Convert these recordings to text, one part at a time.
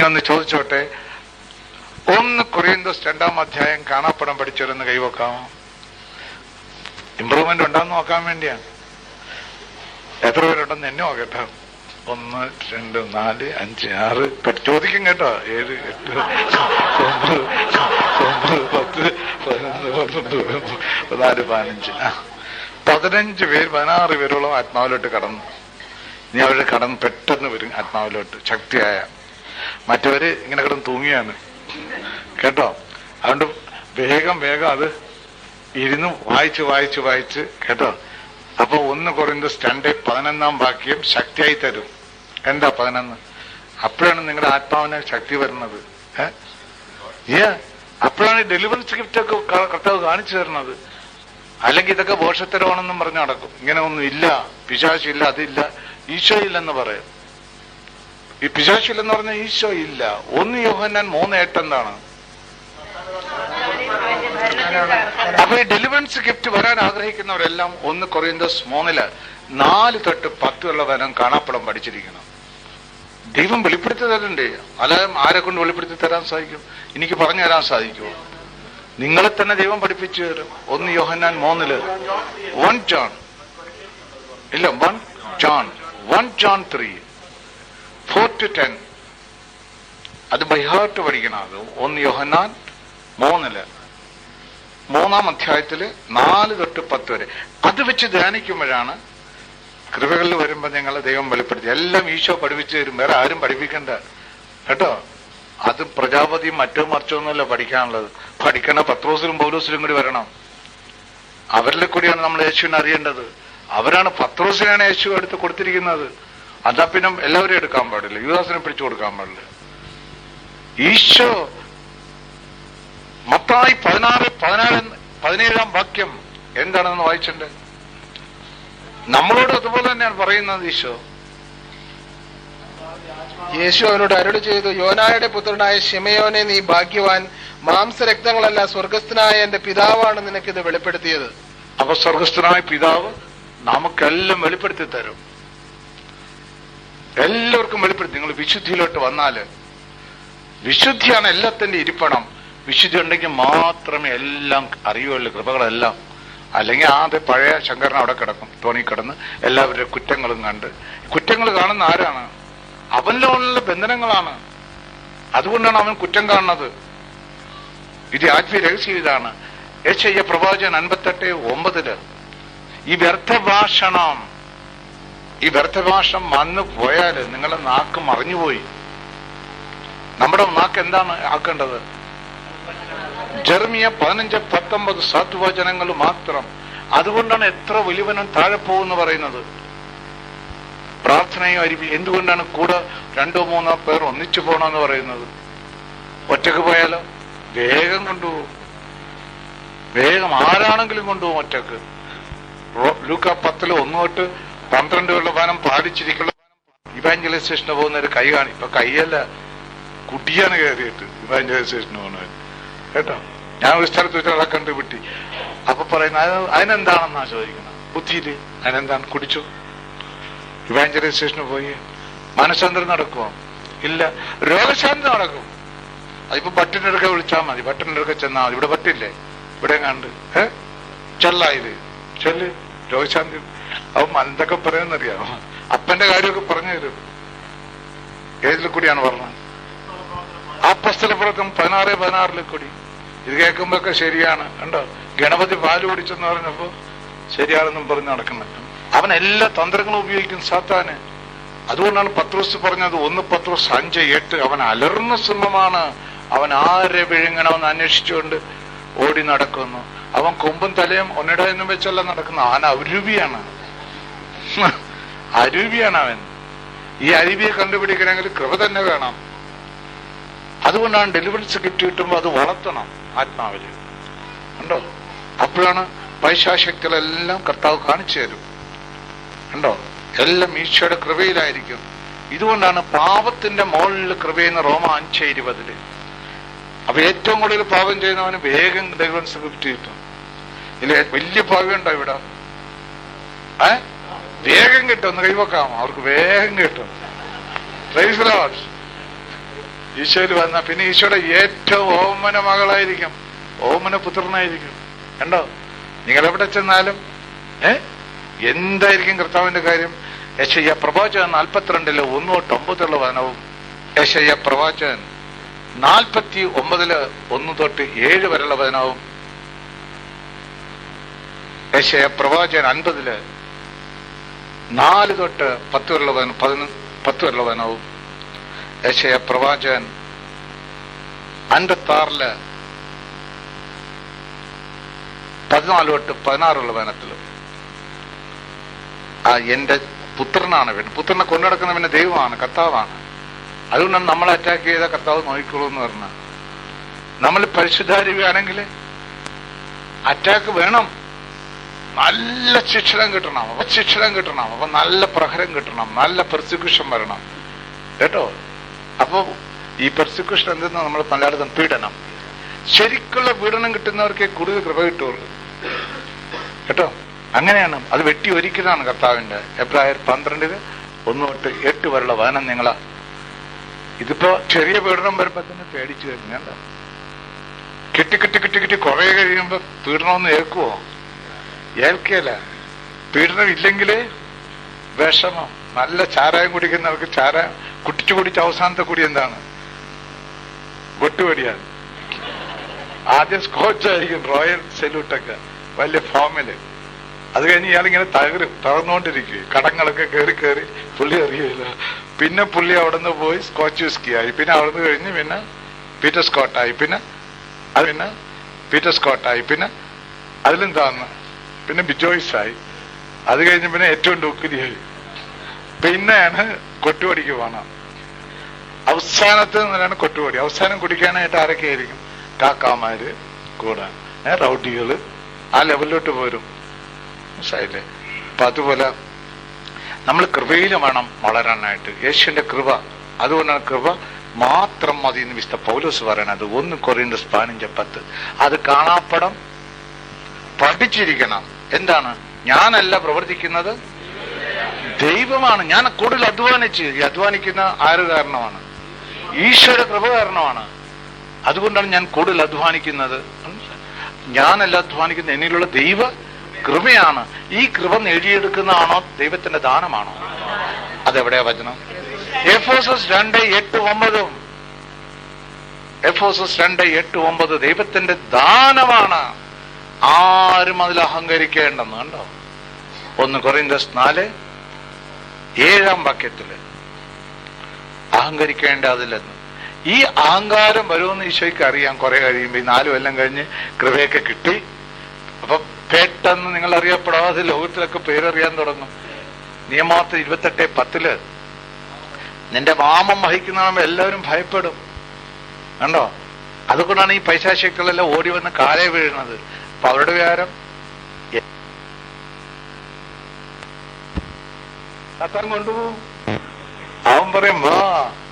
ഇനി ഒന്ന് ചോദിച്ചോട്ടെ, 1 കൊറിന്തോസ് 2-ാം അധ്യായം കാണാപ്പടം പഠിച്ചവരൊന്ന് കൈവെക്കാമോ? ഇമ്പ്രൂവ്മെന്റ് ഉണ്ടാന്ന് നോക്കാൻ വേണ്ടിയാണ്. എത്ര പേരുണ്ടെന്ന് എന്നെ നോക്കട്ടോ. 1, 2, 4, 5, 6 ചോദിക്കും കേട്ടോ. 7, 8, 9, 10, 11, 12, 14, 15 പേര് 16 പേരോളം ആത്മാവിലോട്ട് കടന്നു. ഇനി അവരുടെ കടന്ന് പെട്ടെന്ന് വരും ആത്മാവിലോട്ട് ശക്തിയായ. മറ്റവര് ഇങ്ങനെ കിടന്ന് തൂങ്ങിയാണ് കേട്ടോ. അതുകൊണ്ട് വേഗം അത് ഇരുന്ന് വായിച്ച് കേട്ടോ. അപ്പൊ 1 കൊറിന്തോസ് 2:11 വാക്യം ശക്തിയായി തരും. എന്താ 11? അപ്പോഴാണ് നിങ്ങളുടെ ആത്മാവിന് ശക്തി വരുന്നത്. അപ്പോഴാണ് ഡെലിവറൻസ് ഗിഫ്റ്റ് ഒക്കെ കർത്താവ് കാണിച്ചു തരുന്നത്. അല്ലെങ്കിൽ ഇതൊക്കെ ദോഷത്തരമാണെന്നും പറഞ്ഞു നടക്കും. ഇങ്ങനെ ഒന്നും ഇല്ല, പിശാചില്ല, അതില്ല, ഈശോ ഇല്ലെന്ന് പറയും. ഈ പിശാചില്ലെന്ന് പറഞ്ഞാൽ ഈശോ ഇല്ല. 1 യോഹന്നാൻ 3:8 എന്താണ്? അപ്പൊ ഈ ഡെലിവറൻസ് ഗിഫ്റ്റ് വരാൻ ആഗ്രഹിക്കുന്നവരെല്ലാം 1 കൊറിന്തോസ് 3:4 തൊട്ട് 10 വനം കാണാപ്പടം പഠിച്ചിരിക്കണം. ദൈവം വെളിപ്പെടുത്തി തരണ്ടേ? അല്ലാതെ ആരെ കൊണ്ട് വെളിപ്പെടുത്തി തരാൻ സാധിക്കും? എനിക്ക് പറഞ്ഞു തരാൻ സാധിക്കുമോ? നിങ്ങളെ തന്നെ ദൈവം പഠിപ്പിച്ചു തരും. 1 യോഹന്നാൻ 3 1 ജോൺ 3 4-10 അത് ബൈ ഹാർട്ട് പഠിക്കണം. അത് 1 യോഹന്നാൻ 3 3-ാം അധ്യായത്തില് 4 തൊട്ട് 10 വരെ അത് വെച്ച് ധ്യാനിക്കുമ്പോഴാണ് കൃപകളിൽ വരുമ്പോ ഞങ്ങളെ ദൈവം വെളിപ്പെടുത്തി. എല്ലാം ഈശോ പഠിപ്പിച്ചു തരും, വേറെ ആരും പഠിപ്പിക്കണ്ട കേട്ടോ. അത് പ്രജാപതിയും മറിച്ചൊന്നുമല്ല പഠിക്കാനുള്ളത്. പഠിക്കണ പത്രോസിലും പൗലോസിലും കൂടി വരണം. അവരിലെ കൂടിയാണ് നമ്മൾ യേശുവിനെ അറിയേണ്ടത്. അവരാണ് പത്രോസിനാണ് യേശു എടുത്ത് കൊടുത്തിരിക്കുന്നത്. അതാ പിന്നെ എല്ലാവരും എടുക്കാൻ പാടില്ല, യൂദാസിനെ പിടിച്ചു കൊടുക്കാൻ പാടില്ല. ഈശോ മത്തായി 16-17 വാക്യം എന്താണെന്ന് വായിച്ചിട്ടുണ്ട്. നമ്മളോട് അതുപോലെ തന്നെയാണ് പറയുന്നത്. യേശു അവനോട് അരുളി ചെയ്തു, യോനായുടെ പുത്രനായ ശിമയോനെ, നീ ഭാഗ്യവാൻ. മാംസരക്തങ്ങളല്ല, സ്വർഗസ്ഥനായ എന്റെ പിതാവാണ് നിനക്കിത് വെളിപ്പെടുത്തിയത്. അപ്പൊ സ്വർഗസ്ഥനായ പിതാവ് നമുക്കെല്ലാം വെളിപ്പെടുത്തി തരും. എല്ലാവർക്കും വെളിപ്പെടുത്തി. നിങ്ങൾ വിശുദ്ധിയിലോട്ട് വന്നാല്, വിശുദ്ധിയാണ് എല്ലാത്തിന്റെ ഇരിപ്പണം. വിശുദ്ധി ഉണ്ടെങ്കിൽ മാത്രമേ എല്ലാം അറിയുള്ളൂ, കൃപകളെല്ലാം. അല്ലെങ്കിൽ ആദ്യം പഴയ ശങ്കരൻ അവിടെ കിടക്കും, തോണിക്കിടന്ന് എല്ലാവരുടെ കുറ്റങ്ങളും കണ്ട്. കുറ്റങ്ങൾ കാണുന്ന ആരാണ്? അവനിലുള്ള ബന്ധനങ്ങളാണ്. അതുകൊണ്ടാണ് അവൻ കുറ്റം കാണുന്നത്. ഇത് ആത്മീയ രഹസ്യം ഇതാണ്. യെശയ്യാ പ്രവാചകൻ 58:9 ഈ വ്യർത്ഥഭാഷണം വന്നു പോയാല് നിങ്ങളുടെ നാക്ക് മറിഞ്ഞുപോയി. നമ്മുടെ നാക്ക് എന്താണ് ആക്കേണ്ടത്? ജെറമിയ 15:19 സത്വചനങ്ങൾ മാത്രം. അതുകൊണ്ടാണ് എത്ര വലിയവനും താഴെ പോകുമെന്ന് പറയുന്നത്. പ്രാർത്ഥനയും എന്തുകൊണ്ടാണ് കൂടെ 2-3 പേർ ഒന്നിച്ചു പോകണമെന്ന് പറയുന്നത്? ഒറ്റക്ക് പോയാലോ വേഗം കൊണ്ടുപോകും, വേഗം ആരാണെങ്കിലും കൊണ്ടുപോകും ഒറ്റക്ക്. ലൂക്കാ 10:1-12 വനം പാലിച്ചിരിക്കുള്ള ഇവാഞ്ചലൈസേഷന് പോകുന്ന ഒരു കൈ കാണി. ഇപ്പൊ കൈയല്ല, കുട്ടിയാണ് കയറിയിട്ട് ഇവാഞ്ചലൈസേഷന് പോകുന്നത് കേട്ടോ. ഞാൻ ഒരു സ്ഥലത്ത് വെച്ച് ആളെ കണ്ടു വിട്ടി. അപ്പൊ പറയുന്നത് അതിനെന്താണെന്നാ ചോദിക്കുന്നത്. ബുദ്ധിയില് അതിനെന്താണ്? കുടിച്ചു. ഇവാഞ്ചലൈസേഷന് പോയി മനസ്സാന്തരം നടക്കുമോ? ഇല്ല. രോഗശാന്തി നടക്കും. അതിപ്പോ ബട്ടിനെടുക്ക വിളിച്ചാൽ മതി, ബട്ടിനെടുക്ക ചെന്നാൽ മതി. ഇവിടെ പറ്റില്ലേ? ഇവിടെ കണ്ട് ചെല്ലായത് ചെല്ല്, രോഗശാന്തി. അവൻ എന്തൊക്കെ പറയുന്നറിയാമോ? അപ്പന്റെ കാര്യമൊക്കെ പറഞ്ഞു തരും. ഏതിൽ കൂടിയാണ് പറഞ്ഞത്? അപ്പസ്തലപ്രവർത്തനം 16:16 കൂടി. ഇത് കേൾക്കുമ്പോഴൊക്കെ ശരിയാണ് കണ്ടോ. ഗണപതി പാല് കുടിച്ചെന്ന് പറഞ്ഞപ്പോ ശരിയാണെന്നും പറഞ്ഞ് നടക്കുന്നത്. അവൻ എല്ലാ തന്ത്രങ്ങളും ഉപയോഗിക്കും സാത്താന്. അതുകൊണ്ടാണ് പത്രോസ് പറഞ്ഞത് 1 പത്രോസ് 5:8 അവൻ അലർന്ന സിംഹമാണ്, അവൻ ആരെ വിഴുങ്ങണമെന്ന് അന്വേഷിച്ചുകൊണ്ട് ഓടി നടക്കുന്നു. അവൻ കൊമ്പും തലയും ഒന്നിടയെന്നും വെച്ചല്ല നടക്കുന്ന. അവൻ അരൂപിയാണ് അവൻ. ഈ അരുവിയെ കണ്ടുപിടിക്കണമെങ്കിൽ കൃപ തന്നെ വേണം. അതുകൊണ്ടാണ് ഡെലിവറൻസ് ഗിഫ്റ്റ് കിട്ടുമ്പോൾ അത് വളർത്തണം ആത്മാവില് ഉണ്ടോ. അപ്പോഴാണ് പൈശാശക്തികളെല്ലാം കർത്താവ് കാണിച്ചു തരും ഉണ്ടോ. എല്ലാം ഈശോയുടെ കൃപയിലായിരിക്കും. ഇതുകൊണ്ടാണ് പാപത്തിന്റെ മുകളിൽ കൃപയെന്ന് റോമ 5:20. അപ്പൊ ഏറ്റവും കൂടുതൽ പാപം ചെയ്യുന്നവന് വേഗം ഡെലിവറൻസ് ഗിഫ്റ്റ് കിട്ടും. ഇല്ല വലിയ പാവമുണ്ടോ ഇവിടെ? വേഗം കിട്ടും. ഒന്ന് കൈവക്കാം, അവർക്ക് വേഗം കിട്ടും. ഈശോയിൽ വന്ന പിന്നെ ഈശോയുടെ ഏറ്റവും ഓമന മകളായിരിക്കും, ഓമന പുത്രനായിരിക്കും. കണ്ടോ, നിങ്ങൾ എവിടെ ചെന്നാലും എന്തായിരിക്കും കർത്താവിന്റെ കാര്യം? യെശയ്യാ പ്രവാചകൻ 42 1 തൊട്ട് 9 വചനവും, യെശയ്യാ പ്രവാചകൻ 49 1 തൊട്ട് 7 വരെയുള്ള വചനവും, യെശയ്യാ പ്രവാചകൻ 50 4 തൊട്ട് 10 വരെയുള്ള 10 വരെയുള്ള വചനവും, യെശയ്യാ പ്രവാചകൻ 56 14 തൊട്ട് 16 വചനത്തിലും എന്റെ പുത്രനാണ് വേണ്ടത്. പുത്രനെ കൊണ്ടുനടക്കുന്ന പിന്നെ ദൈവമാണ്, കർത്താവാണ്. അതുകൊണ്ടാണ് നമ്മളെ അറ്റാക്ക് ചെയ്ത കർത്താവ് നോക്കിക്കോളൂ എന്ന് പറഞ്ഞത്. നമ്മൾ പരിശുദ്ധാരൂപിയാണെങ്കിൽ അറ്റാക്ക് വേണം, നല്ല ശിക്ഷണം കിട്ടണം, അപ്പൊ നല്ല പ്രഹരം കിട്ടണം, നല്ല പെർസിക്യൂഷൻ വരണം കേട്ടോ. അപ്പൊ ഈ പെർസിക്യൂഷൻ എന്തെന്ന് നമ്മൾ പലയിടത്തും പീഡനം, ശരിക്കുള്ള പീഡനം കിട്ടുന്നവർക്കേ കൂടുതൽ കൃപ കിട്ടുള്ളൂ കേട്ടോ. അങ്ങനെയാണ് അത് വെട്ടി ഒരിക്കലാണ് കർത്താവിന്റെ. എബ്രായർ 12 1 തൊട്ട് 8 വരെയുള്ള വചനം നിങ്ങളാ. ഇതിപ്പോ ചെറിയ പീഡനം വരുമ്പോ തന്നെ പേടിച്ചു കഴിഞ്ഞാൽ കിട്ടി കുറെ കഴിയുമ്പോ പീഡനമൊന്നും ഏൽക്കുവോ? ഏൽക്കല. പീഡനം ഇല്ലെങ്കിലേ വിഷമം. നല്ല ചാരായം കുടിക്കുന്നവർക്ക് ചാരായം കുടിച്ച് അവസാനത്തെ കൂടി എന്താണ്? കൊട്ടുപടിയാണ്. ആദ്യം സ്കോച്ചായിരിക്കും, റോയൽ സല്യൂട്ടൊക്കെ വലിയ ഫോമില്. അത് കഴിഞ്ഞ് ഇയാളിങ്ങനെ തകർന്നുകൊണ്ടിരിക്കും. കടങ്ങളൊക്കെ കയറി പുള്ളി അറിയില്ല. പിന്നെ പുള്ളി അവിടെ നിന്ന് പോയി സ്കോച്ച് വിസ്കി ആയി, പിന്നെ അവിടുന്ന് കഴിഞ്ഞ് പിന്നെ പീറ്റർ സ്കോട്ടായി, പിന്നെ പീറ്റർ സ്കോട്ടായി, പിന്നെ അതിലെന്താന്ന് പിന്നെ ബിജോയ്സ് ആയി. അത് കഴിഞ്ഞ് പിന്നെ ഏറ്റവും ഡൂക്കിരിയായി. പിന്നെയാണ് കൊട്ടുപടിക്ക് പോണം. അവസാനത്ത് നിന്നാണ് കൊട്ടുപടി. അവസാനം കുടിക്കാനായിട്ട് ആരൊക്കെ ആയിരിക്കും? കാക്കാമാര് കൂടെ, റൗഡികള് ആ ലെവലിലോട്ട് പോരും. മനസ്സിലായില്ലേ? അപ്പൊ അതുപോലെ നമ്മൾ കൃപയിൽ വേണം വളരാനായിട്ട്. യേശുവിന്റെ കൃപ, അതുകൊണ്ടാണ് കൃപ മാത്രം മതി എന്ന് വിശുദ്ധ പൗലോസ് പറയണത്. 1 കൊറിന്തോസ് 15:10. അത് കാണാപ്പടം പഠിച്ചിരിക്കണം. എന്താണ്? ഞാനല്ല പ്രവർത്തിക്കുന്നത്, ദൈവമാണ്. ഞാൻ കൂടുതൽ അധ്വാനിക്കുന്ന ആര് കാരണമാണ്? ഈശോയുടെ കൃപ കാരണമാണ്. അതുകൊണ്ടാണ് ഞാൻ കൂടുതൽ അധ്വാനിക്കുന്നത്. ഞാനല്ല അധ്വാനിക്കുന്നത്, എന്നിലുള്ള ദൈവ കൃപയാണ്. ഈ കൃപ നേടിയെടുക്കുന്നതാണോ ദൈവത്തിന്റെ ദാനമാണോ? അതെവിടെയാ വചനം? എഫേസോസ് 2:8-9. എഫേസോസ് 2:8-9 ദൈവത്തിന്റെ ദാനമാണ്. ആരും അതിൽ അഹങ്കരിക്കേണ്ടെന്ന്. കണ്ടോ? 1 കൊറിന്തോസ് 4:7 അഹങ്കരിക്കേണ്ട അതിലെന്ന്. ഈ അഹങ്കാരം വരുമെന്ന് ഈശോയ്ക്ക് അറിയാം. കുറെ കഴിയുമ്പോ ഈ 4 കൊല്ലം കഴിഞ്ഞ് കൃപയൊക്കെ കിട്ടി. അപ്പൊ പെട്ടെന്ന് നിങ്ങൾ അറിയപ്പെടാതെ ലോകത്തിലൊക്കെ പേരറിയാൻ തുടങ്ങും. നിയമാർത്ഥം 28:10 നിന്റെ വാമം വഹിക്കുന്നതാകുമ്പോ എല്ലാവരും ഭയപ്പെടും. കണ്ടോ? അതുകൊണ്ടാണ് ഈ പൈശാചിക്കളെല്ലാം ഓടി വന്ന് കാലേ വീഴുന്നത്. അപ്പൊ അവരുടെ വിചാരം കത്താൻ കൊണ്ടുപോകും. അവൻ പറയും, വാ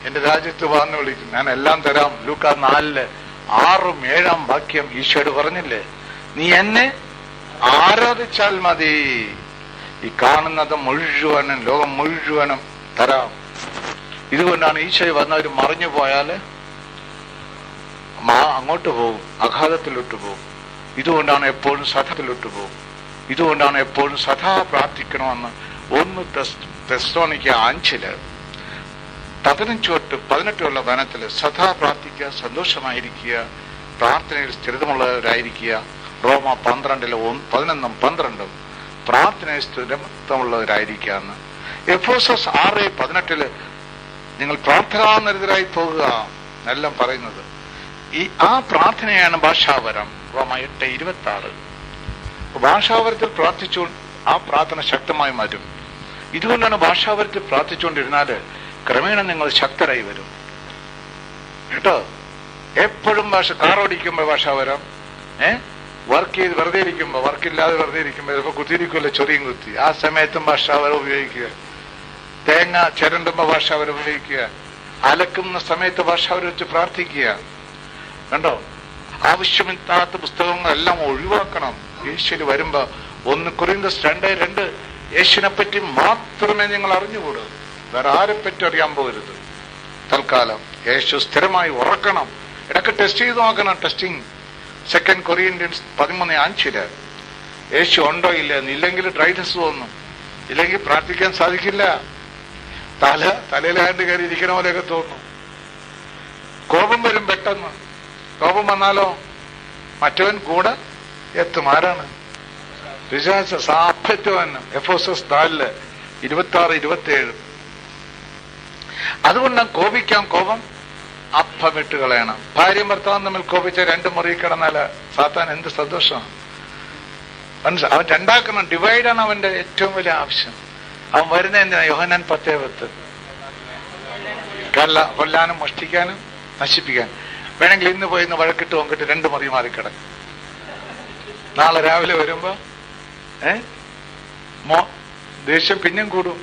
എന്റെ രാജ്യത്ത് വാന്ന് വിളിക്കും, ഞാൻ എല്ലാം തരാം. ലൂക്കാ 4:6-7 ഈശോയോട് പറഞ്ഞില്ലേ, നീ എന്നെ ആരാധിച്ചാൽ മതി, ഈ കാണുന്നത് മുഴുവനും ലോകം മുഴുവനും തരാം. ഇതുകൊണ്ടാണ് ഈശോ വന്നവർ മറിഞ്ഞു പോയാല് അങ്ങോട്ട് പോകും, അഗാധത്തിലോട്ട് പോകും. ഇതുകൊണ്ടാണ് എപ്പോഴും സദാത്തിലോട്ട് പോകും. ഇതുകൊണ്ടാണ് എപ്പോഴും സദാ പ്രാർത്ഥിക്കണമെന്ന് 1 തെസ്സലോനിക്ക 5:15-18 വചനത്തില് സദാ പ്രാർത്ഥിക്കുക, സന്തോഷമായിരിക്കുക, പ്രാർത്ഥനയിൽ സ്ഥിരതമുള്ളവരായിരിക്കുക. റോമ 12:11-12 പ്രാർത്ഥനയിൽ സ്ഥിരമുള്ളവരായിരിക്കുക എന്ന്. എഫേസോസ് 6:18 നിങ്ങൾ പ്രാർത്ഥനാനിരതരായി പോകുക എന്നെല്ലാം പറയുന്നത്. ആ പ്രാർത്ഥനയാണ് ഭാഷാവരം. റോമ 8:26 ഭാഷാവരത്തിൽ പ്രാർത്ഥിച്ചു ആ പ്രാർത്ഥന ശക്തമായി മാറ്റും. ഇതുകൊണ്ടാണ് ഭാഷാവരത്തിൽ പ്രാർത്ഥിച്ചുകൊണ്ടിരുന്നാല് ക്രമേണ നിങ്ങൾ ശക്തരായി വരും കേട്ടോ. എപ്പോഴും കാർ ഓടിക്കുമ്പോ ഭാഷാവരം, വർക്ക് ചെയ്ത് വെറുതെ ഇരിക്കുമ്പോ, വർക്കില്ലാതെ വെറുതെ ഇരിക്കുമ്പോ ചിലപ്പോ കുത്തിയിരിക്കുമല്ലോ, ചൊറിയും കുത്തി, ആ സമയത്തും ഭാഷാവരം ഉപയോഗിക്കുക. തേങ്ങ ചിരണ്ടുമ്പോ ഭാഷാവരം ഉപയോഗിക്കുക. അലക്കുന്ന സമയത്ത് ഭാഷാവരം വെച്ച് പ്രാർത്ഥിക്കുക. കണ്ടോ? ആവശ്യമില്ലാത്ത പുസ്തകങ്ങളെല്ലാം ഒഴിവാക്കണം. യേശുവിന് വരുമ്പോ 1 കൊറിന്തോസ് 2:2 യേശുവിനെ പറ്റി മാത്രമേ നിങ്ങൾ അറിഞ്ഞുകൂടൂ, വേറെ ആരെ പറ്റി അറിയാൻ പോകരുത്. തൽക്കാലം യേശു സ്ഥിരമായി ഉറക്കണം. ഇടയ്ക്ക് ടെസ്റ്റ് ചെയ്ത് നോക്കണം. ടെസ്റ്റിംഗ് 2 കൊറിന്ത്യൻസ് 13:5 യേശു ഉണ്ടോ ഇല്ലെന്ന്. ഇല്ലെങ്കിൽ ഡ്രൈനസ് തോന്നും, ഇല്ലെങ്കിൽ പ്രാർത്ഥിക്കാൻ സാധിക്കില്ല. തലയിലാണ്ട് കയറി ഇരിക്കണ പോലെയൊക്കെ തോന്നും. കോപം വരും പെട്ടെന്ന്. കോപം വന്നാലോ മറ്റവൻ കൂടെ എത്തും. ആരാണ്? പിശാച്. സാഫത്വൻ. എഫെസോസ് 4:26-27. അതുകൊണ്ട് കോപിക്കാം. കോപം അപ്പമിട്ട് കളയണം. ഭാര്യയും ഭർത്താവും തമ്മിൽ കോപിച്ച 2 മുറി കിടന്നാല് സാത്താൻ എന്ത് സന്തോഷമാണ്. അവൻ രണ്ടാക്കണം. ഡിവൈഡാണ് അവന്റെ ഏറ്റവും വലിയ ആവശ്യം. അവൻ വരുന്ന എന്തിനാ? യോഹന്നാൻ 10:10 കൊല്ലാനും മോഷ്ടിക്കാനും നശിപ്പിക്കാൻ. വേണമെങ്കിൽ ഇന്ന് പോയി വഴക്കിട്ട് വന്നിട്ട് 2 മുറി മാറിക്കിടക്കും. നാളെ രാവിലെ വരുമ്പോ ദേഷ്യം പിന്നെയും കൂടും.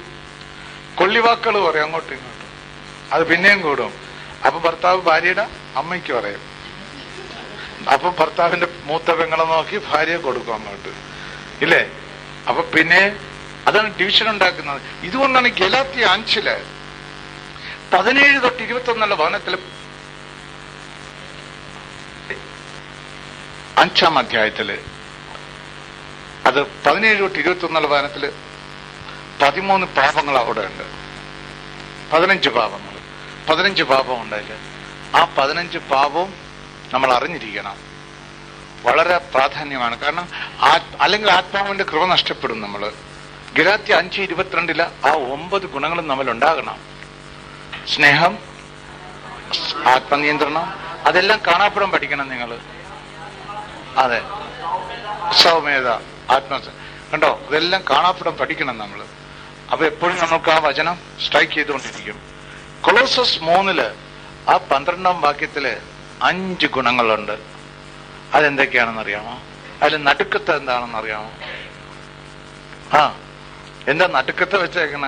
കൊള്ളിവാക്കൾ പറയും അങ്ങോട്ടും ഇങ്ങോട്ടും. അത് പിന്നെയും കൂടും. അപ്പൊ ഭർത്താവ് ഭാര്യയുടെ അമ്മയ്ക്ക് പറയും. അപ്പൊ ഭർത്താവിന്റെ മൂത്ത പെങ്ങളെ നോക്കി ഭാര്യ കൊടുക്കും അങ്ങോട്ട്, ഇല്ലേ? അപ്പൊ പിന്നെ അതാണ് ഡിവിഷൻ ഉണ്ടാക്കുന്നത്. ഇതുകൊണ്ടാണ് ഗലാത്യ 5:17-21 ഭവനത്തിൽ 5-ാം അധ്യായത്തില് അത് 17-21 ഭവനത്തില് 13 പാപങ്ങൾ അവിടെ ഉണ്ട്. 15 പാപങ്ങൾ. 15 പാപം ഉണ്ടായില്ല. ആ 15 പാപവും നമ്മൾ അറിഞ്ഞിരിക്കണം. വളരെ പ്രാധാന്യമാണ്. കാരണം അല്ലെങ്കിൽ ആത്മാവിന്റെ കൃപ നഷ്ടപ്പെടും. നമ്മള് ഗലാത്യ 5:22 ആ 9 ഗുണങ്ങളും നമ്മൾ ഉണ്ടാകണം. സ്നേഹം, ആത്മനിയന്ത്രണം, അതെല്ലാം കാണാപ്പുറം പഠിക്കണം നിങ്ങൾ. അതെ, സൗമ്യത, കണ്ടോ, ഇതെല്ലാം കാണാപ്പുറം പഠിക്കണം നമ്മൾ. അപ്പൊ എപ്പോഴും നമുക്ക് ആ വചനം സ്ട്രൈക്ക് ചെയ്തുകൊണ്ടിരിക്കും. കൊളോസസ് 3 ആ 12-ാം വാക്യത്തില് 5 ഗുണങ്ങളുണ്ട്. അതെന്തൊക്കെയാണെന്ന് അറിയാമോ? അതിൽ നടുക്കത്ത് എന്താണെന്ന് അറിയാമോ? എന്താ നടുക്കത്ത് വെച്ചേക്കണ?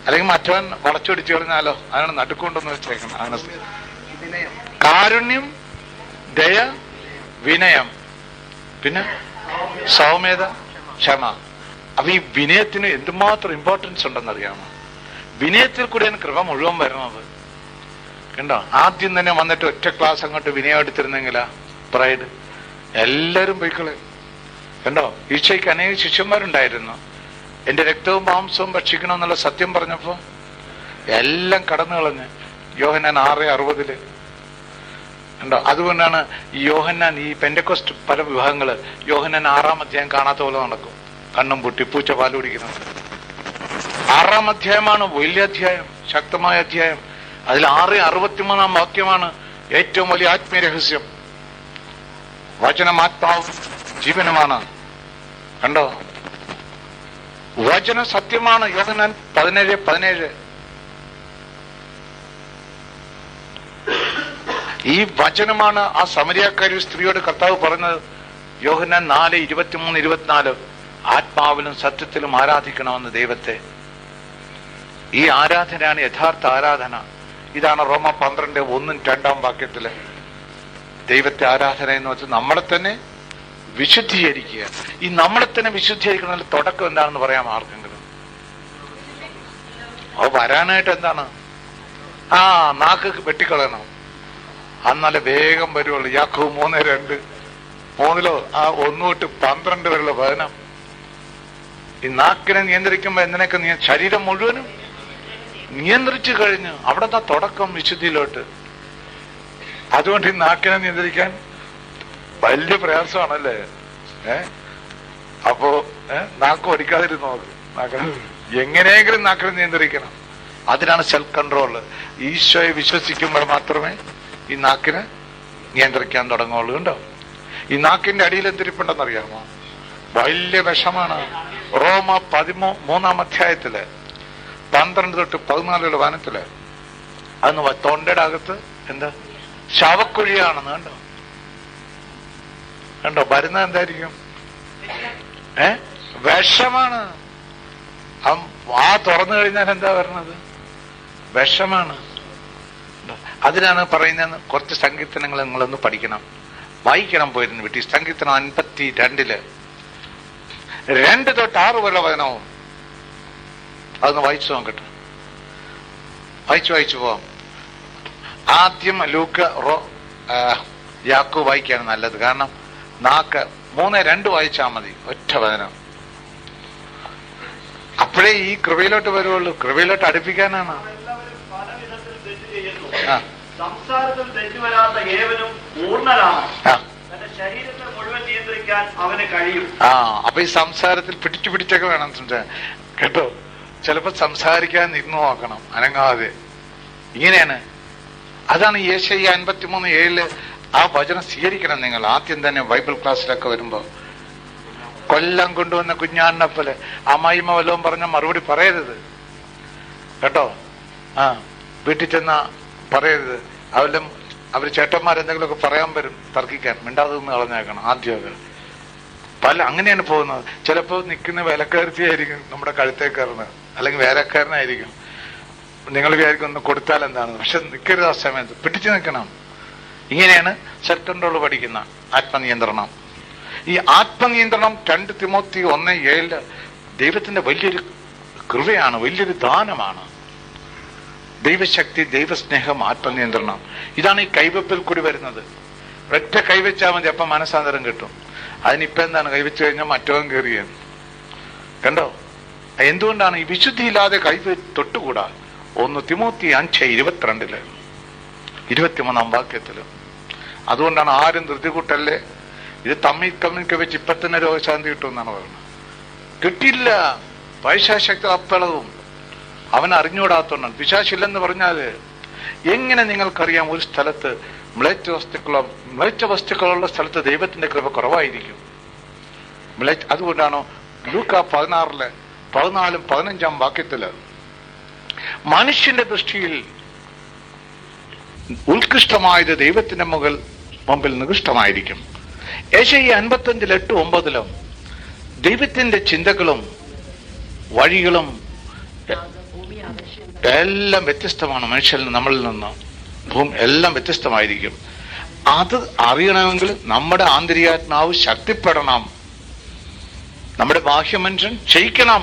അല്ലെങ്കിൽ മറ്റവൻ വളച്ചൊടിച്ചു കളഞ്ഞാലോ? അതാണ് നടുക്കൊണ്ടെന്ന് വെച്ചേക്കണം. അങ്ങനെ കാരുണ്യം, ദയ, വിനയം, പിന്നെ സൗമ്യത, ക്ഷമ. അപ്പൊ ഈ വിനയത്തിന് എന്തുമാത്രം ഇമ്പോർട്ടൻസ് ഉണ്ടെന്നറിയാമോ? വിനയത്തിൽ കൂടെയാണ് കൃപ മുഴുവൻ വരുന്നത്. കണ്ടോ? ആദ്യം തന്നെ വന്നിട്ട് ഒറ്റ ക്ലാസ് അങ്ങോട്ട് വിനയം എടുത്തിരുന്നെങ്കിലാ പ്രൈഡ് എല്ലാരും പോയിക്കളെ. കണ്ടോ? ഈശോയ്ക്ക് അനേക ശിഷ്യന്മാരുണ്ടായിരുന്നു. എന്റെ രക്തവും മാംസവും ഭക്ഷിക്കണമെന്നുള്ള സത്യം പറഞ്ഞപ്പോ എല്ലാം കടന്നു കളഞ്ഞ്. യോഹന്നാൻ 6:60 കണ്ടോ? അതുകൊണ്ടാണ് ഈ യോഹന്നാൻ, ഈ പെന്റക്കോസ്റ്റ് പല വിഭാഗങ്ങള് യോഹന്നാൻ 6-ാം അധ്യായം കാണാത്ത പോലെ നടക്കും. കണ്ണും പൊട്ടി പൂച്ച പാല് കുടിക്കുന്നത്. 6-ാം അധ്യായമാണ് വലിയ അധ്യായം, ശക്തമായ അധ്യായം. അതിൽ 6:63 വാക്യമാണ് ഏറ്റവും വലിയ ആത്മീയ രഹസ്യം. വചനം ആത്മാവും ജീവനുമാണ്. കണ്ടോ? വചനം സത്യമാണ്. യോഹന്നാൻ 17:17. ഈ വചനമാണ് ആ സമരിയാക്കാരി സ്ത്രീയോട് കർത്താവ് പറഞ്ഞത്. യോഹന്നാൻ 4:23-24 ആത്മാവിലും സത്യത്തിലും ആരാധിക്കണമെന്ന് ദൈവത്തെ. ഈ ആരാധനയാണ് യഥാർത്ഥ ആരാധന. ഇതാണ് റോമ 12:1-2 വാക്യത്തില് ദൈവത്തെ ആരാധന എന്ന് വെച്ചാൽ നമ്മളെ തന്നെ വിശുദ്ധീകരിക്കുക. ഈ നമ്മളെ തന്നെ വിശുദ്ധീകരിക്കുന്നതിന്റെ തുടക്കം എന്താണെന്ന് പറയാം ആർക്കെങ്കിലും? അത് വരാനായിട്ട് എന്താണ്? നാക്ക് വെട്ടിക്കളയണം. അന്നാലെ വേഗം വരുവുള്ളൂ. യാക്കോബ് 3:2 3 ആ 1 തൊട്ട് 12 വരെയുള്ള വചനം. ഈ നാക്കിനെ നിയന്ത്രിക്കുമ്പോ എന്തിനൊക്കെ ശരീരം മുഴുവനും നിയന്ത്രിച്ചു കഴിഞ്ഞു. അവിടെ നിന്നാ തുടക്കം വിശുദ്ധിയിലോട്ട്. അതുകൊണ്ട് ഈ നാക്കിനെ നിയന്ത്രിക്കാൻ വലിയ പ്രയാസമാണല്ലേ? അപ്പോ നാക്ക് ഓടിക്കാതിരുന്നു നോക്ക്. എങ്ങനെയെങ്കിലും നാക്കിനെ നിയന്ത്രിക്കണം. അതിനാണ് സെൽഫ് കൺട്രോള്. ഈശോയെ വിശ്വസിക്കുമ്പോൾ മാത്രമേ ഈ നാക്കിനെ നിയന്ത്രിക്കാൻ തുടങ്ങുള്ളൂ. കണ്ടോ? ഈ നാക്കിന്റെ അടിയിൽ എന്തിരിപ്പുണ്ടെന്നറിയാമോ? വലിയ വിഷമാണ്. റോമ 13-ാം അധ്യായത്തില് 12 തൊട്ട് 14 വചനത്തില് അന്ന് തൊണ്ടയുടെ അകത്ത് എന്താ ശവക്കുഴിയാണെന്ന്. കണ്ടോ? കണ്ടോ? വരുന്നത് എന്തായിരിക്കും? വിഷമാണ്. ആ തുറന്നു കഴിഞ്ഞാൽ എന്താ വരണത്? വിഷമാണ്. അതിനാണ് പറയുന്നത്. കുറച്ച് സങ്കീർത്തനങ്ങൾ നിങ്ങളൊന്ന് പഠിക്കണം, വായിക്കണം. പോയിരുന്നു വീട്ടിൽ സങ്കീർത്തനം 52 2 തൊട്ട് 6 വരെ വചനവും അതൊന്ന് വായിച്ചു നോക്കട്ടെ. വായിച്ചു പോവാം. ആദ്യം ലൂക്ക യാക്കോ വായിക്കാണ് നല്ലത്. കാരണം നാക്ക് 3:2 വായിച്ചാൽ മതി, ഒറ്റ വചനം. അപ്പോഴേ ഈ കൃപയിലോട്ട് വരുവുള്ളൂ. കൃപയിലോട്ട് അടുപ്പിക്കാനാണ്. സംസാരത്തിൽ തെറ്റുവരാത്ത ഏവനും പൂർണ്ണനാണ്. തന്റെ ശരീരത്തെ മുഴുവൻ നിയന്ത്രിക്കാൻ അവന് കഴിയും. അപ്പൊ ഈ സംസാരത്തിൽ പിടിച്ചൊക്കെ വേണം കേട്ടോ. ചിലപ്പോ സംസാരിക്കാൻ ഇരുന്ന് നോക്കണം അനങ്ങാതെ. ഇങ്ങനെയാണ്. അതാണ് യെശയ്യാ 53:7 ആ വചനം സ്വീകരിക്കണം നിങ്ങൾ. ആദ്യം തന്നെ ബൈബിൾ ക്ലാസ്സിലൊക്കെ വരുമ്പോ കൊല്ലം കൊണ്ടുവന്ന കുഞ്ഞാടിനെ പോലെ അമ്മായിമ്മ വല്ലതും പറഞ്ഞ മറുപടി പറയരുത് കേട്ടോ. വീട്ടിൽ ചെന്ന പറയരുത്. അവര് ചേട്ടന്മാരെന്തെങ്കിലുമൊക്കെ പറയാൻ വരും, തർക്കിക്കാൻ. മിണ്ടാതെ നിന്ന് കളഞ്ഞേക്കണം ആദ്യമൊക്കെ. അങ്ങനെയാണ് പോകുന്നത്. ചിലപ്പോൾ നിൽക്കുന്ന വിലക്കാരത്തിയായിരിക്കും നമ്മുടെ കഴുത്തേ കയറുന്നത്, അല്ലെങ്കിൽ വേലക്കാരനായിരിക്കും. നിങ്ങൾ വിചാരിക്കും ഒന്ന് കൊടുത്താൽ എന്താണ്, പക്ഷെ നിൽക്കരുത്. ആ സമയത്ത് പിടിച്ചു നിൽക്കണം. ഇങ്ങനെയാണ് സെൽഫ് കൺട്രോൾ പഠിക്കുന്ന ആത്മനിയന്ത്രണം. ഈ ആത്മനിയന്ത്രണം 2 തിമോത്തി 1:7 ദൈവത്തിന്റെ വലിയൊരു കൃപയാണ്, വലിയൊരു ദാനമാണ്. ദൈവശക്തി, ദൈവസ്നേഹം, ആത്മനിയന്ത്രണം. ഇതാണ് ഈ കൈവപ്പിൽ കൂടി വരുന്നത്. ഒറ്റ കൈവച്ചാൽ മതി, അപ്പം മനസ്സാന്തരം കിട്ടും. അതിനിപ്പം എന്താണ്, കൈവച്ചു കഴിഞ്ഞാൽ മറ്റവൻ കയറിയാണ്. കണ്ടോ? എന്തുകൊണ്ടാണ് ഈ വിശുദ്ധിയില്ലാതെ തൊട്ടുകൂടാ? 1 തിമോത്തി 5:22 23-ാം വാക്യത്തില്. അതുകൊണ്ടാണ് ആരും ധൃതി കൂട്ടല്ലേ, ഇത് തമ്മിൽ വെച്ച് ഇപ്പൊ തന്നെ രോഗശാന്തി കിട്ടുമെന്നാണ് പറയുന്നത്. കിട്ടിയില്ല. പൈശാശക്തി അപ്പളവും അവൻ അറിഞ്ഞുകൂടാത്തോണ്ടാണ്. പിശാചില്ലെന്ന് പറഞ്ഞാല് എങ്ങനെ നിങ്ങൾക്കറിയാം ഒരു സ്ഥലത്ത് മ്ലേച്ഛ വസ്തുക്കളുള്ള സ്ഥലത്ത് ദൈവത്തിന്റെ കൃപ കുറവായിരിക്കും. അതുകൊണ്ടാണോ ലൂക്ക 16:14-15 വാക്യത്തില് മനുഷ്യന്റെ ദൃഷ്ടിയിൽ ഉത്കൃഷ്ടമായത് ദൈവത്തിന്റെ മുമ്പിൽ നികൃഷ്ടമായിരിക്കും. യെശയ്യാ 55:8-9 ദൈവത്തിന്റെ ചിന്തകളും വഴികളും എല്ലാം വ്യത്യസ്തമാണ്. മനുഷ്യരിൽ നമ്മളിൽ നിന്ന് എല്ലാം വ്യത്യസ്തമായിരിക്കും. അത് അറിയണമെങ്കിൽ നമ്മുടെ ആന്തരികാത്മാവ് ശക്തിപ്പെടണം, നമ്മുടെ ബാഹ്യമനുഷ്യൻ ക്ഷയിക്കണം.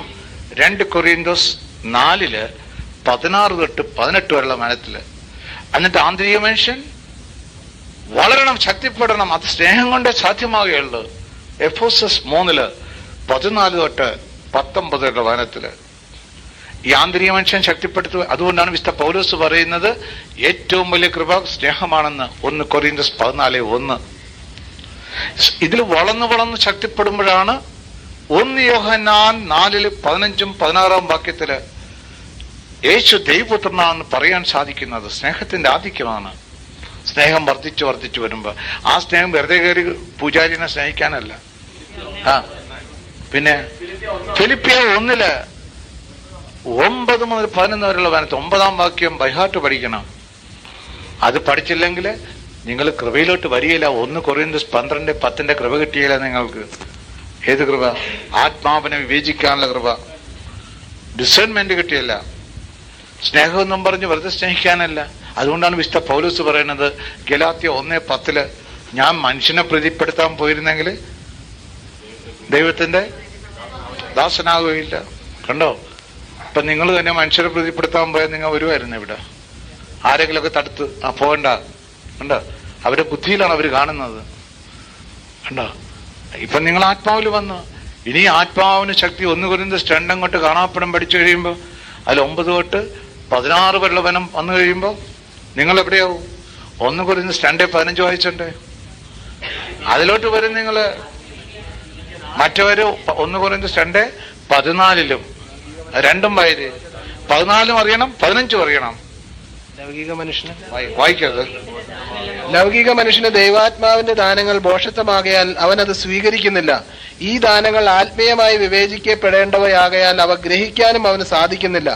2 കൊറിന്തോസ് 4:16-18 വരെയുള്ള മനത്തില്. എന്നിട്ട് ആന്തരിക മനുഷ്യൻ വളരണം, ശക്തിപ്പെടണം. അത് സ്നേഹം കൊണ്ടേ സാധ്യമാകുകയുള്ളൂ. എഫോസസ് 3:14-19 വരെയുള്ള വചനത്തില് ഈ ആന്തരിക മനുഷ്യൻ ശക്തിപ്പെടുത്തുക. അതുകൊണ്ടാണ് വിശുദ്ധ പൗലോസ് പറയുന്നത് ഏറ്റവും വലിയ കൃപ സ്നേഹമാണെന്ന്. 1 കൊറിന്തോസ് 14:1. ഇതിൽ വളർന്ന് ശക്തിപ്പെടുമ്പോഴാണ് 1 യോഹന്നാൻ 4:15-16 വാക്യത്തില് യേശു ദൈവപുത്രനാണെന്ന് പറയാൻ സാധിക്കുന്നത്. സ്നേഹത്തിന്റെ ആധിക്യമാണ്. സ്നേഹം വർദ്ധിച്ചു വരുമ്പോ ആ സ്നേഹം വെറുതെ കയറി പൂജാരിനെ സ്നേഹിക്കാനല്ല. പിന്നെ ഫിലിപ്പിയർ 1:9-11 വരെയുള്ള വനത്ത് 9-ാം വാക്യം ബൈഹാർട്ട് പഠിക്കണം. അത് പഠിച്ചില്ലെങ്കിൽ നിങ്ങൾ കൃപയിലോട്ട് വരികയില്ല. 1 കൊറിന്തോസ് 12:10 കൃപ കിട്ടിയില്ല നിങ്ങൾക്ക്. ഏത് കൃപ? ആത്മാവിനെ വിവേചിക്കാനുള്ള കൃപ, ഡിസേൺമെന്റ് കിട്ടിയല്ല. സ്നേഹമെന്നും പറഞ്ഞ് വെറുതെ സ്നേഹിക്കാനല്ല. അതുകൊണ്ടാണ് വിശുദ്ധ പൗലോസ് പറയുന്നത് ഗലാത്യ 1:10 ഞാൻ മനുഷ്യനെ പ്രീതിപ്പെടുത്താൻ പോയിരുന്നെങ്കിൽ ദൈവത്തിന്റെ ദാസനാകുകയില്ല. കണ്ടോ? ഇപ്പൊ നിങ്ങൾ തന്നെ മനുഷ്യരെ പ്രീതിപ്പെടുത്താൻ പോയാൽ നിങ്ങൾ വരുമായിരുന്നു ഇവിടെ. ആരെങ്കിലുമൊക്കെ തടുത്ത് പോകണ്ട. കണ്ടോ? അവരുടെ ബുദ്ധിയിലാണ് അവർ കാണുന്നത്. കണ്ടോ? ഇപ്പൊ നിങ്ങൾ ആത്മാവിൽ വന്നു. ഇനി ആത്മാവിന് ശക്തി 1 കൊരിന്തോസ് 2 അങ്ങോട്ട് കാണാപ്പടം പഠിച്ചു കഴിയുമ്പോൾ അതിൽ 9-16 വരെയുള്ള വനം വന്നു കഴിയുമ്പോൾ നിങ്ങൾ എവിടെയാവും? 1 കൊരിന്തോസ് 2:15 വായിച്ചണ്ടേ? അതിലോട്ട് വരും നിങ്ങള്. മറ്റവര് 1 കൊരിന്തോസ് 2:14 രണ്ടും വായിര്. 14 അറിയണം, 15 അറിയണം. ലൗകിക മനുഷ്യന് വായിക്കരുത്. ലൗകിക മനുഷ്യന് ദൈവാത്മാവിന്റെ ദാനങ്ങൾ ഭോഷത്വമാകയാൽ അവൻ അത് സ്വീകരിക്കുന്നില്ല. ഈ ദാനങ്ങൾ ആത്മീയമായി വിവേചിക്കപ്പെടേണ്ടവയാകയാൽ അവ ഗ്രഹിക്കാനും അവന് സാധിക്കുന്നില്ല.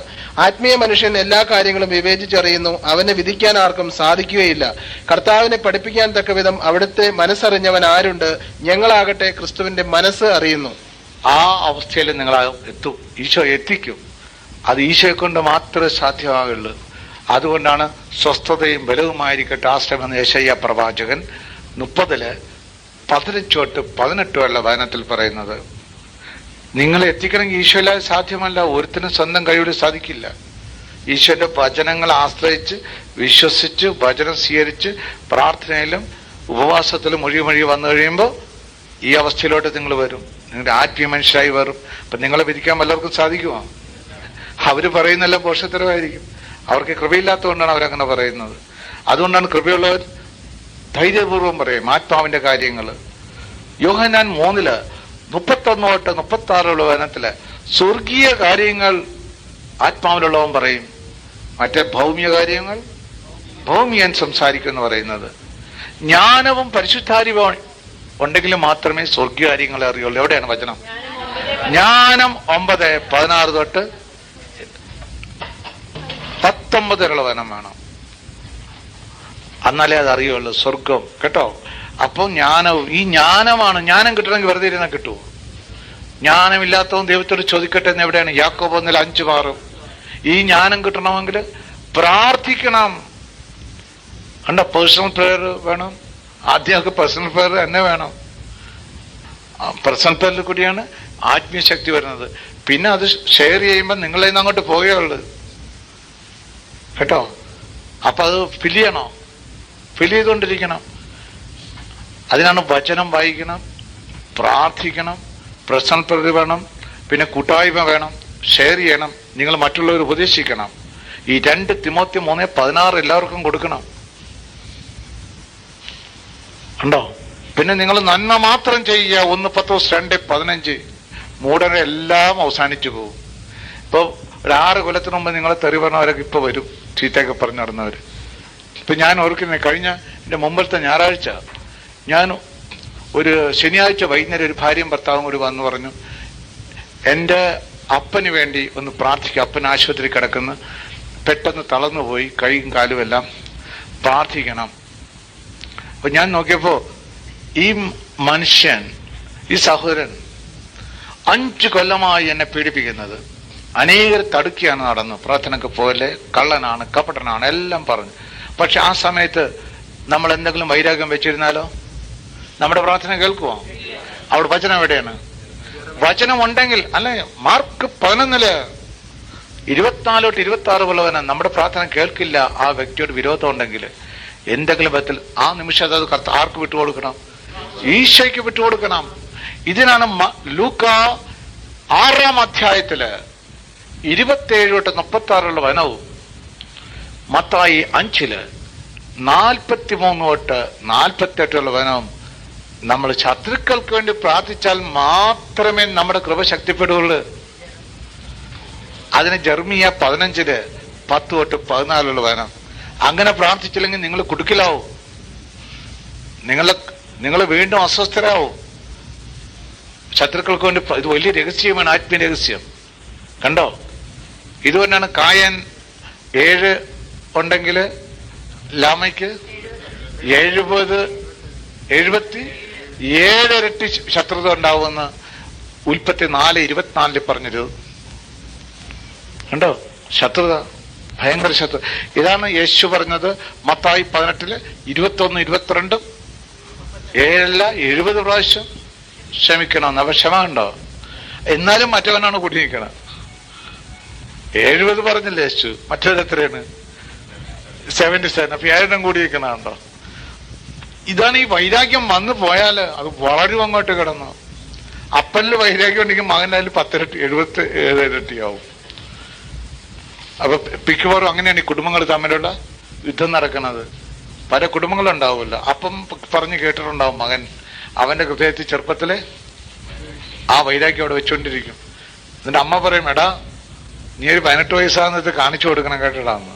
ആത്മീയ മനുഷ്യൻ എല്ലാ കാര്യങ്ങളും വിവേചിച്ചറിയുന്നു, അവനെ വിധിക്കാൻ ആർക്കും സാധിക്കുകയില്ല. കർത്താവിനെ പഠിപ്പിക്കാൻ തക്കവിധം അവിടുത്തെ മനസ്സറിഞ്ഞവൻ ആരുണ്ട്? ഞങ്ങളാകട്ടെ ക്രിസ്തുവിന്റെ മനസ്സ് അറിയുന്നു. ആ അവസ്ഥയിൽ നിങ്ങൾ എത്തും. ഈശോ എത്തിക്കും. അത് ഈശോയെ കൊണ്ട് മാത്രമേ സാധ്യമാകുള്ളൂ. അതുകൊണ്ടാണ് സ്വസ്ഥതയും ബലവുമായിരിക്കട്ടെ ആശ്രമെന്ന് യെശയ്യാ പ്രവാചകൻ 30:15-18 വരെയുള്ള വചനത്തിൽ പറയുന്നത്. നിങ്ങളെ എത്തിക്കണമെങ്കിൽ ഈശോയില്ലാതെ സാധ്യമല്ല. ഒരുത്തിനും സ്വന്തം കഴിവിൽ സാധിക്കില്ല. ഈശോന്റെ വചനങ്ങളെ ആശ്രയിച്ച് വിശ്വസിച്ച് വചനം സ്വീകരിച്ച് പ്രാർത്ഥനയിലും ഉപവാസത്തിലും മൊഴി വന്നു കഴിയുമ്പോൾ ഈ അവസ്ഥയിലോട്ട് നിങ്ങൾ വരും. നിങ്ങളുടെ ആത്മീയ മനുഷ്യരായി വരും. അപ്പൊ നിങ്ങളെ വിധിക്കാൻ വല്ലവർക്കും സാധിക്കുമോ? അവര് പറയുന്നെല്ലാം പോഷത്തരമായിരിക്കും. അവർക്ക് കൃപയില്ലാത്തതുകൊണ്ടാണ് അവരങ്ങനെ പറയുന്നത്. അതുകൊണ്ടാണ് കൃപയുള്ളവർ ധൈര്യപൂർവ്വം പറയും ആത്മാവിന്റെ കാര്യങ്ങൾ. യോഹന്നാൻ 3:31-36 വചനത്തില് സ്വർഗീയ കാര്യങ്ങൾ ആത്മാവിലുള്ളവൻ പറയും, മറ്റേ ഭൗമിക കാര്യങ്ങൾ ഭൗമിയൻ സംസാരിക്കും എന്ന് പറയുന്നത്. ജ്ഞാനവും പരിശുദ്ധാരിവും ഉണ്ടെങ്കിൽ മാത്രമേ സ്വർഗീയ കാര്യങ്ങളെ അറിയുള്ളൂ. എവിടെയാണ് വചനം? ജ്ഞാനം 9:16-19 വചനം വേണം. എന്നാലേ അത് അറിയുള്ളൂ സ്വർഗം. കേട്ടോ? അപ്പം ജ്ഞാനവും, ഈ ജ്ഞാനമാണ്. ജ്ഞാനം കിട്ടണമെങ്കിൽ വെറുതെ ഇരുന്നാൽ കിട്ടുമോ? ജ്ഞാനമില്ലാത്തവൻ ദൈവത്തോട് ചോദിക്കട്ടെ എന്ന് എവിടെയാണ്? യാക്കോബ് 1:5-6. ഈ ജ്ഞാനം കിട്ടണമെങ്കിൽ പ്രാർത്ഥിക്കണം. കണ്ടോ? പേഴ്സണൽ പ്രെയർ വേണം. ആദ്യമൊക്കെ പേഴ്സണൽ പ്രെയർ തന്നെ വേണം. പേഴ്സണൽ പ്രെയറിൽ കൂടിയാണ് ആത്മീയ ശക്തി വരുന്നത്. പിന്നെ അത് ഷെയർ ചെയ്യുമ്പോൾ നിങ്ങളെ നിന്ന് അങ്ങോട്ട് പോകുകയുള്ളു. കേട്ടോ? അപ്പൊ അത് ഫിൽ ചെയ്യണോ? ഫിൽ ചെയ്തുകൊണ്ടിരിക്കണം. അതിനാണ് വചനം വായിക്കണം, പ്രാർത്ഥിക്കണം, പേഴ്സണൽ പ്രെയർ വേണം, പിന്നെ കൂട്ടായ്മ വേണം, ഷെയർ ചെയ്യണം, നിങ്ങൾ മറ്റുള്ളവർ ഉപദേശിക്കണം. ഈ 2 തിമോത്തി 3:16 എല്ലാവർക്കും കൊടുക്കണം. ഉണ്ടോ? പിന്നെ നിങ്ങൾ നന്മ മാത്രം ചെയ്യുക. 1 പത്രോസ് 2:15. മൂടനെ എല്ലാം അവസാനിച്ചു പോകും. ഇപ്പൊ ഒരു 6 കൊല്ലത്തിന് മുമ്പ് നിങ്ങളെ തെറി പറഞ്ഞവരൊക്കെ ഇപ്പൊ വരും, ചീത്തയൊക്കെ പറഞ്ഞു നടന്നവര്. ഇപ്പൊ ഞാൻ ഓർക്കുന്നത്, കഴിഞ്ഞ എന്റെ മുമ്പത്തെ ഞായറാഴ്ച ഞാൻ ഒരു ശനിയാഴ്ച വൈകുന്നേരം ഒരു ഭാര്യയും ഭർത്താവും കൂടി വന്നു പറഞ്ഞു, എൻ്റെ അപ്പന് വേണ്ടി ഒന്ന് പ്രാർത്ഥിക്കുക. അപ്പൻ ആശുപത്രി കിടക്കുന്നു, പെട്ടെന്ന് തളർന്നുപോയി, കൈയും കാലും എല്ലാം, പ്രാർത്ഥിക്കണം. അപ്പൊ ഞാൻ നോക്കിയപ്പോ ഈ മനുഷ്യൻ, ഈ സഹോദരൻ 5 കൊല്ലമായി എന്നെ പീഡിപ്പിക്കുന്നത്. അനേകർ തടുക്കിയാണ് നടന്നു, പ്രാർത്ഥനക്ക് പോലെ, കള്ളനാണ്, കപടനാണ്, എല്ലാം പറഞ്ഞു. പക്ഷെ ആ സമയത്ത് നമ്മൾ എന്തെങ്കിലും വൈരാഗ്യം വെച്ചിരുന്നാലോ നമ്മുടെ പ്രാർത്ഥന കേൾക്കുമോ? അവിടെ വചനം എവിടെയാണ്? വചനം ഉണ്ടെങ്കിൽ, അല്ലെ? മാർക്ക് 11:24-26 ഉള്ളവന് നമ്മുടെ പ്രാർത്ഥന കേൾക്കില്ല. ആ വ്യക്തിയോട് വിരോധം ഉണ്ടെങ്കിൽ എന്തെങ്കിലും വിധത്തിൽ ആ നിമിഷം അത് ആർക്ക് വിട്ടുകൊടുക്കണം? ഈശോയ്ക്ക് വിട്ടുകൊടുക്കണം. ഇതിനാണ് ലൂക്ക 6-ാം അധ്യായത്തില് 27-36 വചനവും, മത്തായി 5-ല് 43-48 വചനവും, നമ്മൾ ശത്രുക്കൾക്ക് വേണ്ടി പ്രാർത്ഥിച്ചാൽ മാത്രമേ നമ്മുടെ കൃപ ശക്തിപ്പെടുകയുള്ളൂ. അതിന് ജെർമിയ 15-ല് 10-14 വചനം. അങ്ങനെ പ്രാർത്ഥിച്ചില്ലെങ്കിൽ നിങ്ങൾ കുടുക്കിലാവും, നിങ്ങൾ വീണ്ടും അസ്വസ്ഥരാവും. ശത്രുക്കൾക്ക് വേണ്ടി ഇത് വലിയ രഹസ്യമാണ്, ആത്മീയ രഹസ്യം. കണ്ടോ? ഇതുതന്നെയാണ് കായൻ 7 ഉണ്ടെങ്കിൽ ലാമയ്ക്ക് 77 ഇരട്ടി ശത്രുത ഉണ്ടാവുമെന്ന് ഉൽപ്പത്തി 4:24 പറഞ്ഞൊരു. കണ്ടോ? ശത്രുത, ഭയങ്കര ശത്രു. ഇതാണ് യേശു പറഞ്ഞത് മത്തായി 18-ല് 21-22 70 പ്രാവശ്യം ക്ഷമിക്കണം. അപ്പൊ ക്ഷമ ഉണ്ടോ? എന്നാലും മറ്റവനാണ് കൂടി നിൽക്കണം. 70 പറഞ്ഞില്ലേ യേശു, മറ്റൊരെത്രയാണ്? 77. അപ്പൊ 7 കൂടി നിൽക്കണുണ്ടോ? ഇതാണ് ഈ വൈരാഗ്യം വന്നു പോയാല് അത് വളരും അങ്ങോട്ട് കിടന്നു. അപ്പനില് വൈരാഗ്യം ഉണ്ടെങ്കിൽ മകനായാലും 10 ഇരട്ടി 77 ഇരട്ടിയാവും. അപ്പൊ മിക്കവാറും അങ്ങനെയാണ് ഈ കുടുംബങ്ങൾ തമ്മിലുള്ള യുദ്ധം നടക്കുന്നത്. പല കുടുംബങ്ങളുണ്ടാവുമല്ലോ. അപ്പം പറഞ്ഞു കേട്ടിട്ടുണ്ടാവും, മകൻ അവന്റെ ഹൃദയത്തിൽ ചെറുപ്പത്തില് ആ വൈരാഗ്യം അവിടെ വെച്ചുകൊണ്ടിരിക്കും. എന്നിട്ട് അമ്മ പറയും, എടാ നീ ഒരു 18 വയസ്സാകുന്നത് കാണിച്ചു കൊടുക്കണം കേട്ടടാന്ന്.